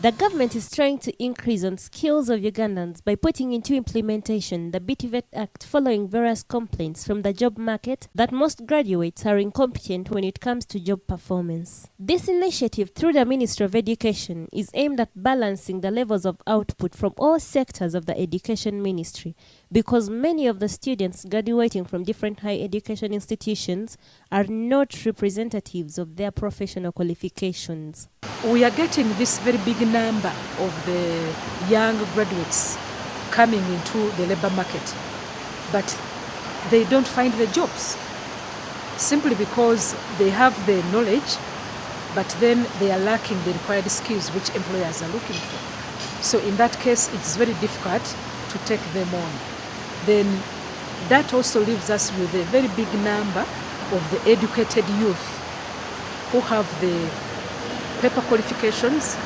The government is trying to increase on skills of Ugandans by putting into implementation the BTVET Act following various complaints from the job market that most graduates are incompetent when it comes to job performance. This initiative through the Ministry of Education is aimed at balancing the levels of output from all sectors of the Education Ministry, because many of the students graduating from different higher education institutions are not representatives of their professional qualifications. We are getting this very big number of the young graduates coming into the labor market, but they don't find the jobs simply because they have the knowledge, but then they are lacking the required skills which employers are looking for. So in that case, it's very difficult to take them on. Then that also leaves us with a very big number of the educated youth who have the paper qualifications,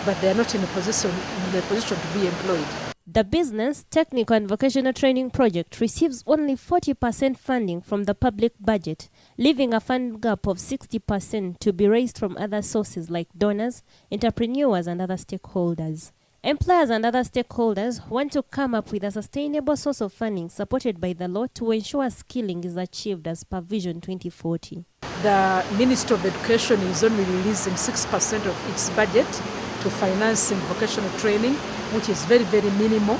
but they are not in a position to be employed. The Business, Technical and Vocational Training Project receives only 40% funding from the public budget, leaving a fund gap of 60% to be raised from other sources like donors, entrepreneurs and other stakeholders. Employers and other stakeholders want to come up with a sustainable source of funding supported by the law to ensure skilling is achieved as per Vision 2040. The Ministry of Education is only releasing 6% of its budget to financing vocational training, which is very, very minimal.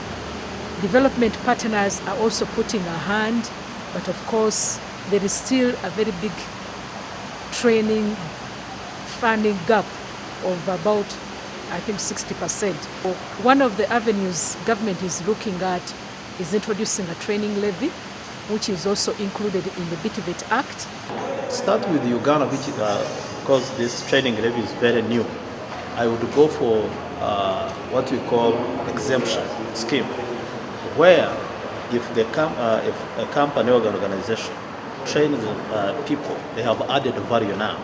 Development partners are also putting a hand, but of course there is still a very big training funding gap of about, I think, 60%. One of the avenues government is looking at is introducing a training levy, which is also included in the BTVET Act. Start with Uganda, which because this training levy is very new. I would go for what we call exemption scheme, where if a company or organization trains people, they have added value now.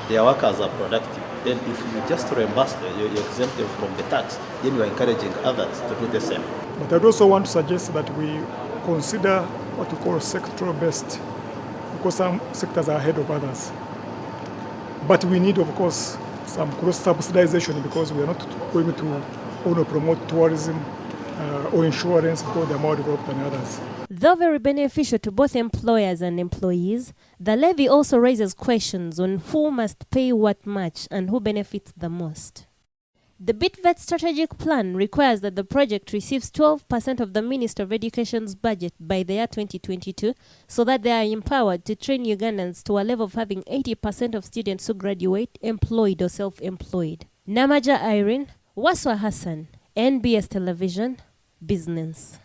Their workers are productive. Then if you just reimburse them, you exempt them from the tax, then you are encouraging others to do the same. But I'd also want to suggest that we consider what we call sectoral based, because some sectors are ahead of others. But we need, of course, some cross-subsidization, because we are not going to only promote tourism or insurance because they are more developed than others. Though very beneficial to both employers and employees, the levy also raises questions on who must pay what much and who benefits the most. The BTVET strategic plan requires that the project receives 12% of the Ministry of Education's budget by the year 2022, so that they are empowered to train Ugandans to a level of having 80% of students who graduate employed or self-employed. Namaja Irene, Waswa Hassan, NBS Television, Business.